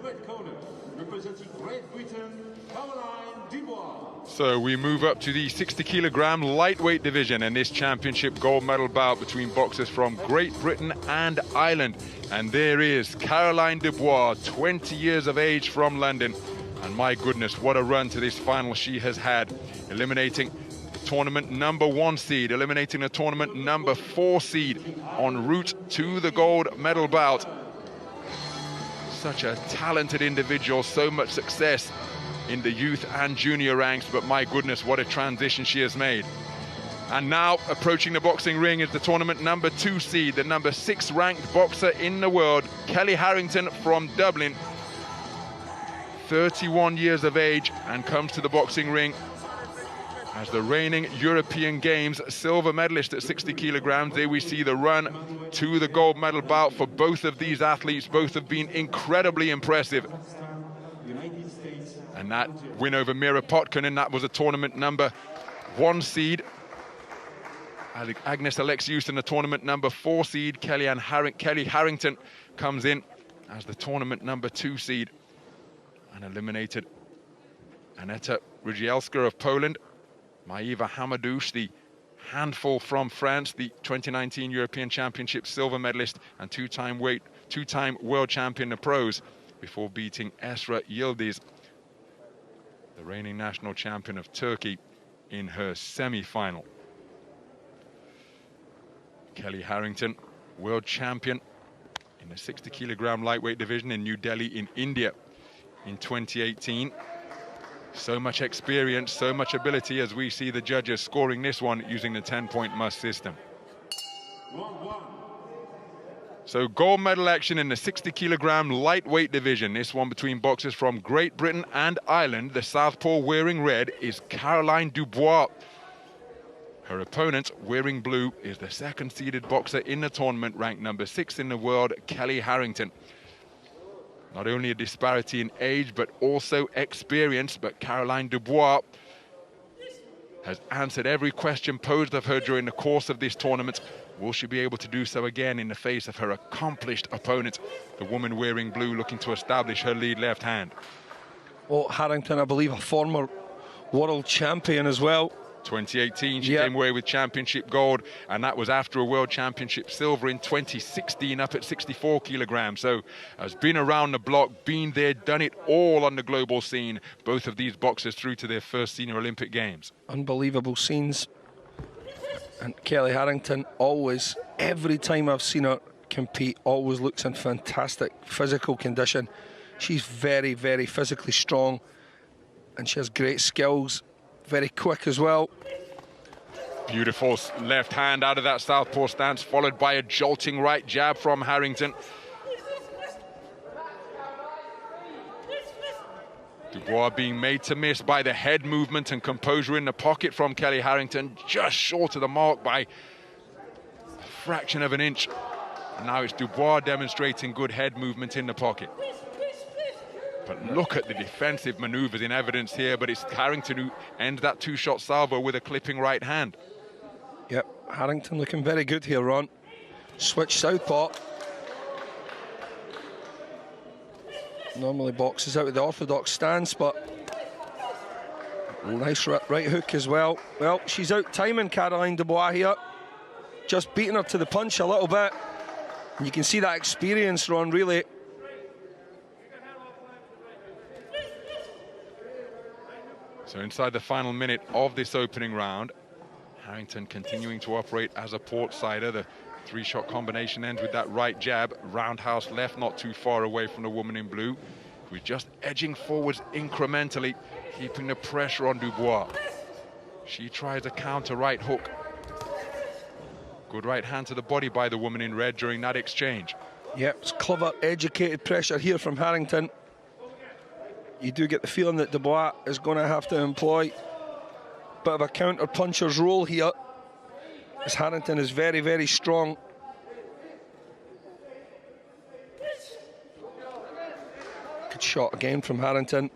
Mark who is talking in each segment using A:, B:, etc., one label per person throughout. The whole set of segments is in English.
A: red corner, representing Great Britain, Dubois.
B: So we move up to the 60-kilogram lightweight division in this championship gold medal bout between boxers from Great Britain and Ireland. And there is Dubois, 20 years of age from London. And my goodness, what a run to this final she has had, eliminating tournament number 1 seed, eliminating the tournament number 4 seed en route to the gold medal bout. Such a talented individual, so much success in the youth and junior ranks, but my goodness, what a transition she has made. And now approaching the boxing ring is the tournament number 2 seed, the number 6 ranked boxer in the world, Kellie Harrington from Dublin, 31 years of age, and comes to the boxing ring as the reigning European Games silver medalist at 60 kilograms. There we see the run to the gold medal bout for both of these athletes. Both have been incredibly impressive. And that win over Mira Potkonen, that was a tournament number 1 seed. Agnes Alexiou in the tournament number 4 seed. Kellie Harrington comes in as the tournament number 2 seed and eliminated Aneta Rygielska of Poland. Maeva Hamadouche, the handful from France, the 2019 European Championship silver medalist and two-time world champion in the pros, before beating Esra Yildiz, the reigning national champion of Turkey, in her semi-final. Kellie Harrington, world champion in the 60-kilogram lightweight division in New Delhi in India in 2018. So much experience, so much ability, as we see the judges scoring this one using the 10-point must system. So gold medal action in the 60-kilogram lightweight division. This one between boxers from Great Britain and Ireland. The southpaw wearing red is Dubois. Her opponent, wearing blue, is the 2nd-seeded boxer in the tournament, ranked number 6 in the world, Kellie Harrington. Not only a disparity in age, but also experience. But Dubois has answered every question posed of her during the course of this tournament. Will she be able to do so again in the face of her accomplished opponent, the woman wearing blue, looking to establish her lead left hand?
C: Well, Harrington, I believe, a former world champion as well.
B: 2018, she came away with championship gold, and that was after a world championship silver in 2016 up at 64 kilograms. So has been around the block, been there, done it all on the global scene. Both of these boxers through to their first senior Olympic Games.
C: Unbelievable scenes. And Kellie Harrington always, every time I've seen her compete, always looks in fantastic physical condition. She's very, very physically strong, and she has great skills. Very quick as well.
B: Beautiful left hand out of that southpaw stance, followed by a jolting right jab from Harrington. Dubois being made to miss by the head movement and composure in the pocket from Kellie Harrington, just short of the mark by a fraction of an inch. And now it's Dubois demonstrating good head movement in the pocket. But look at the defensive maneuvers in evidence here, but it's Harrington who ends that 2-shot salvo with a clipping right hand.
C: Yep, Harrington looking very good here, Ron. Switch southpaw. Normally boxes out with the orthodox stance, but nice right hook as well. Well, she's out timing Dubois here. Just beating her to the punch a little bit. And you can see that experience, Ron, really.
B: So inside the final minute of this opening round, Harrington continuing to operate as a port-sider. The 3-shot combination ends with that right jab, roundhouse left, not too far away from the woman in blue, who's just edging forwards incrementally, keeping the pressure on Dubois. She tries a counter right hook. Good right hand to the body by the woman in red during that exchange.
C: Yep, it's clever, educated pressure here from Harrington. You do get the feeling that Dubois is going to have to employ a bit of a counter-puncher's role here, as Harrington is very, very strong. Good shot again from Harrington.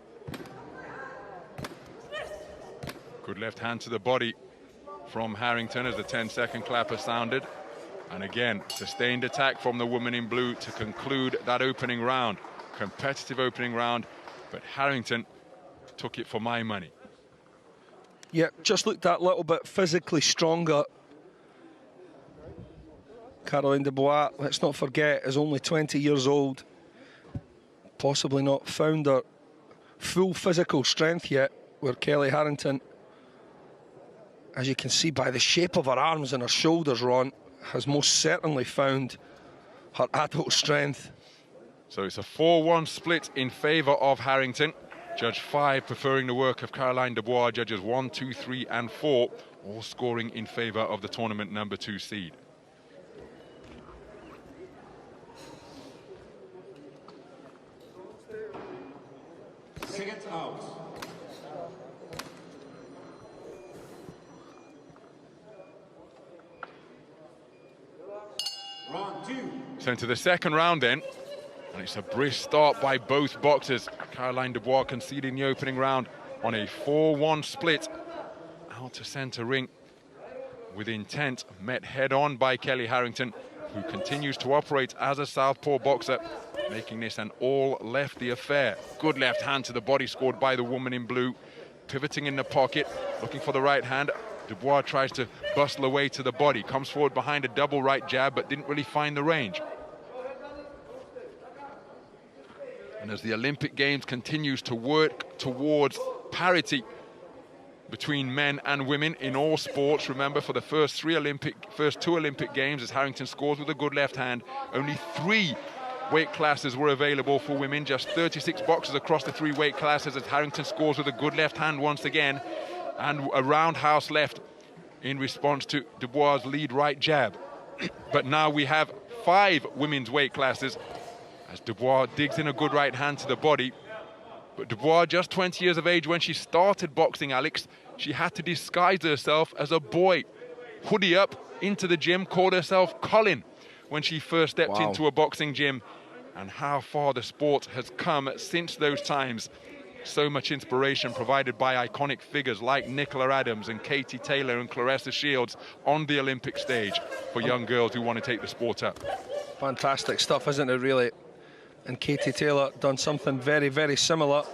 B: Good left hand to the body from Harrington as the 10-second clapper sounded. And again, sustained attack from the woman in blue to conclude that opening round. competitive opening round, but Harrington took it for my money.
C: Yeah, just looked that little bit physically stronger. Caroline Dubois, let's not forget, is only 20 years old. Possibly not found her full physical strength yet, where Kellie Harrington, as you can see by the shape of her arms and her shoulders, Ron, has most certainly found her adult strength.
B: So it's a 4-1 split in favour of Harrington. Judge 5 preferring the work of Caroline Dubois. Judges 1, 2, 3 and 4 all scoring in favour of the tournament number 2 seed.
A: Seconds out. Round 2.
B: So into the second round then, and it's a brisk start by both boxers. Caroline Dubois conceding the opening round on a 4-1 split out to centre ring with intent, met head-on by Kellie Harrington, who continues to operate as a southpaw boxer, making this an all-lefty affair. Good left hand to the body scored by the woman in blue, pivoting in the pocket, looking for the right hand. Dubois tries to bustle away to the body, comes forward behind a double right jab, but didn't really find the range. And as the Olympic Games continues to work towards parity between men and women in all sports, remember, for the first two Olympic Games, as Harrington scores with a good left hand, only 3 weight classes were available for women, just 36 boxers across the 3 weight classes, as Harrington scores with a good left hand once again, and a roundhouse left in response to Dubois' lead right jab. But now we have 5 women's weight classes, as Dubois digs in a good right hand to the body. But Dubois, just 20 years of age when she started boxing, Alex, she had to disguise herself as a boy. Hoodie up into the gym, called herself Colin when she first stepped into a boxing gym. And how far the sport has come since those times. So much inspiration provided by iconic figures like Nicola Adams and Katie Taylor and Claressa Shields on the Olympic stage for young girls who want to take the sport up.
C: Fantastic stuff, isn't it, really? And Katie Taylor done something very, very similar.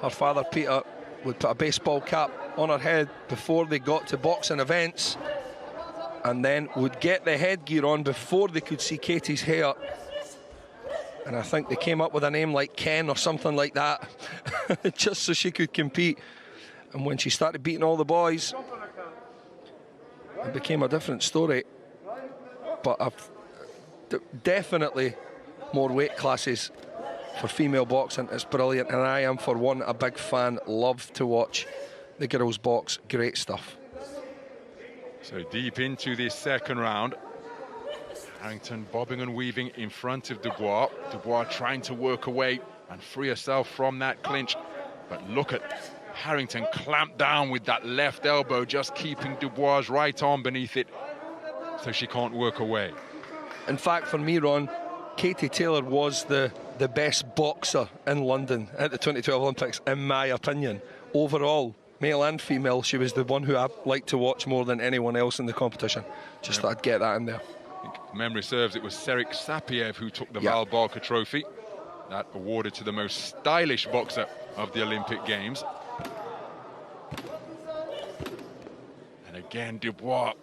C: Her father, Peter, would put a baseball cap on her head before they got to boxing events, and then would get the headgear on before they could see Katie's hair. And I think they came up with a name like Ken or something like that, just so she could compete. And when she started beating all the boys, it became a different story. But definitely more weight classes for female boxing. It's brilliant, and I am, for one, a big fan. Love to watch the girls box. Great stuff.
B: So deep into this second round, Harrington bobbing and weaving in front of Dubois. Dubois trying to work away and free herself from that clinch. But look at Harrington clamp down with that left elbow, just keeping Dubois' right arm beneath it so she can't work away.
C: In fact, for me, Ron, Katie Taylor was the best boxer in London at the 2012 Olympics, in my opinion. Overall, male and female, she was the one who I liked to watch more than anyone else in the competition. Just thought I'd get that in there.
B: If memory serves, it was Serik Sapiev who took the Val Barker Trophy. That awarded to the most stylish boxer of the Olympic Games. And again, Dubois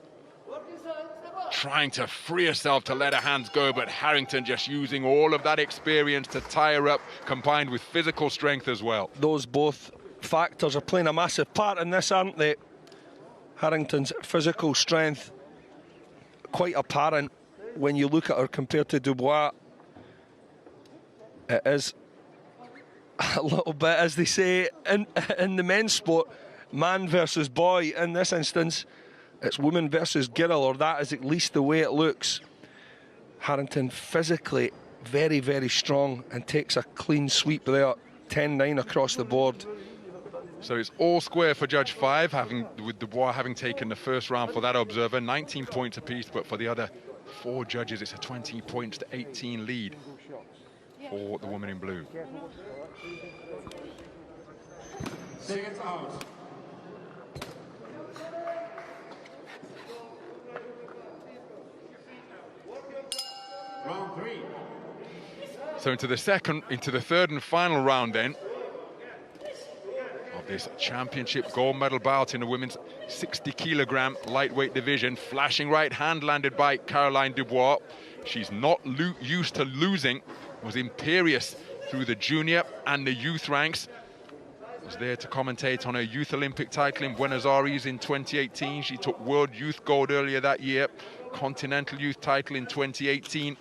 B: trying to free herself to let her hands go, but Harrington just using all of that experience to tie her up, combined with physical strength as well.
C: Those both factors are playing a massive part in this, aren't they? Harrington's physical strength quite apparent when you look at her compared to Dubois. It is a little bit, as they say in the men's sport, man versus boy. In this instance, it's woman versus girl, or that is at least the way it looks. Harrington physically very, very strong and takes a clean sweep there, 10-9 across the board.
B: So it's all square for Judge 5, with Dubois having taken the first round for that observer, 19 points apiece, but for the other 4 judges, it's a 20 points to 18 lead for the woman in blue.
A: Seconds out. Round 3.
B: So into the third and final round then of this championship gold medal bout in the women's 60-kilogram lightweight division. Flashing right hand landed by Caroline Dubois. She's not used to losing, was imperious through the junior and the youth ranks. Was there to commentate on her youth Olympic title in Buenos Aires in 2018. She took world youth gold earlier that year, continental youth title in 2018.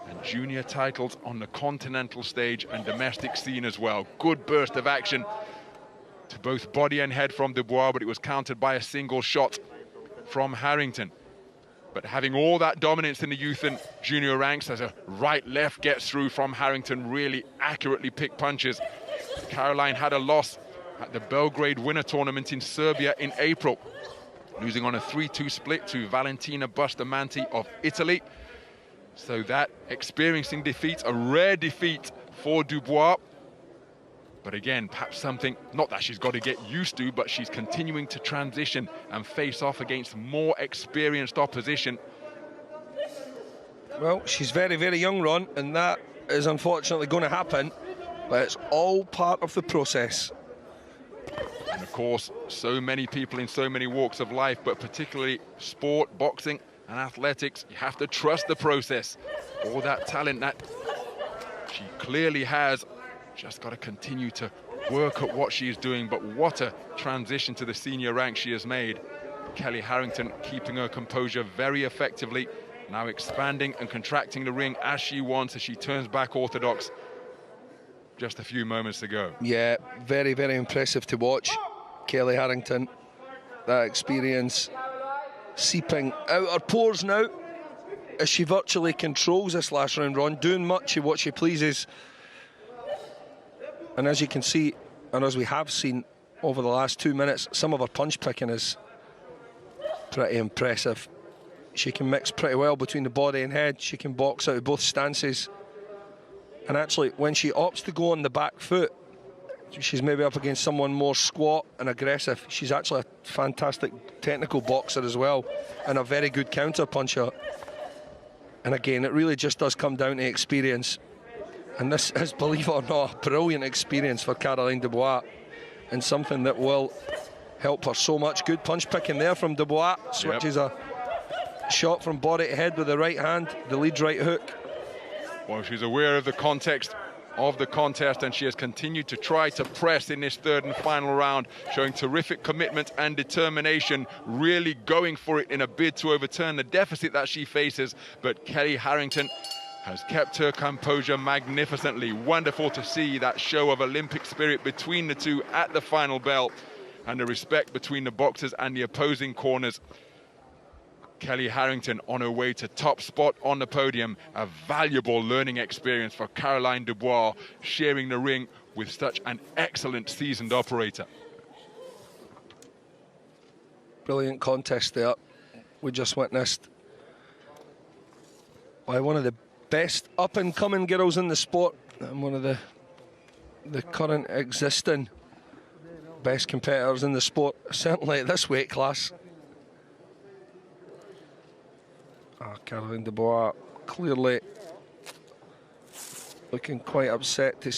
B: And junior titles on the continental stage and domestic scene as well. Good burst of action to both body and head from Dubois, but it was countered by a single shot from Harrington. But having all that dominance in the youth and junior ranks, as a right-left gets through from Harrington, really accurately picked punches. Caroline had a loss at the Belgrade Winter Tournament in Serbia in April, losing on a 3-2 split to Valentina Bustamante of Italy. So that experiencing defeat, a rare defeat for Dubois. But again, perhaps something, not that she's got to get used to, but she's continuing to transition and face off against more experienced opposition.
C: Well, she's very, very young, Ron, and that is unfortunately going to happen, but it's all part of the process.
B: And of course, so many people in so many walks of life, but particularly sport, boxing, and athletics, you have to trust the process. All that talent that she clearly has, just got to continue to work at what she is doing. But what a transition to the senior rank she has made. Kellie Harrington keeping her composure very effectively, now expanding and contracting the ring as she wants, as she turns back orthodox just a few moments ago. Yeah,
C: very, very impressive to watch. Kellie Harrington, that experience seeping out her pores now as she virtually controls this last round, Ron, doing much of what she pleases. And as you can see, and as we have seen over the last 2 minutes, some of her punch picking is pretty impressive. She can mix pretty well between the body and head. She can box out of both stances. And actually, when she opts to go on the back foot, she's maybe up against someone more squat and aggressive. She's actually a fantastic technical boxer as well, and a very good counter puncher. And again, it really just does come down to experience. And this is, believe it or not, a brilliant experience for Caroline Dubois, and something that will help her so much. Good punch picking there from Dubois. Switches a shot from body to head with the right hand, the lead right hook.
B: Well, she's aware of the context of the contest, and she has continued to try to press in this third and final round, showing terrific commitment and determination, really going for it in a bid to overturn the deficit that she faces. But Kellie Harrington has kept her composure magnificently. Wonderful to see that show of Olympic spirit between the two at the final bell, and the respect between the boxers and the opposing corners. Kellie Harrington on her way to top spot on the podium. A valuable learning experience for Caroline Dubois, sharing the ring with such an excellent seasoned operator.
C: Brilliant contest there we just witnessed by one of the best up-and-coming girls in the sport, and one of the current existing best competitors in the sport, certainly at this weight class. Caroline Dubois clearly looking quite upset to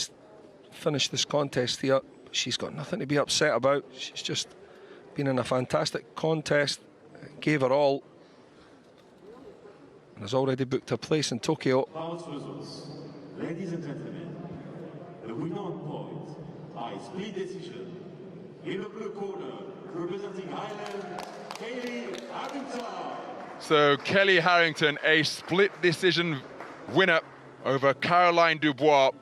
C: finish this contest here. She's got nothing to be upset about. She's just been in a fantastic contest, gave her all, and has already booked a place in Tokyo.
A: Ladies and gentlemen, the winner on point by split decision in the blue corner, representing Ireland, Kellie Harrington.
B: So Kellie Harrington, a split decision winner over Caroline Dubois,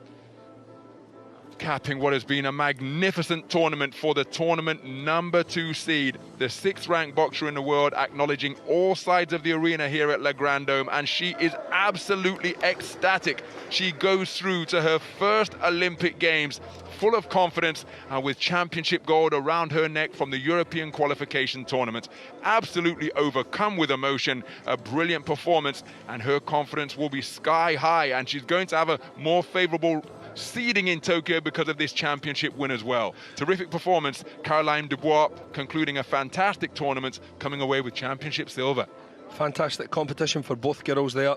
B: capping what has been a magnificent tournament for the tournament #2 seed, the 6th ranked boxer in the world, acknowledging all sides of the arena here at Le Grand Dome, and she is absolutely ecstatic. She goes through to her first Olympic Games full of confidence and with championship gold around her neck from the European qualification tournament. Absolutely overcome with emotion, a brilliant performance, and her confidence will be sky high, and she's going to have a more favorable seeding in Tokyo because of this championship win as well. Terrific performance. Caroline Dubois concluding a fantastic tournament, coming away with championship silver.
C: Fantastic competition for both girls there.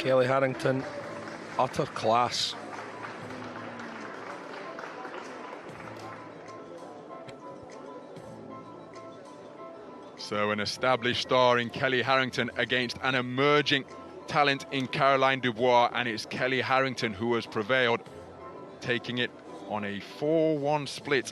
C: Kellie Harrington, utter class.
B: So an established star in Kellie Harrington against an emerging talent in Caroline Dubois, and it's Kellie Harrington who has prevailed, taking it on a 4-1 split.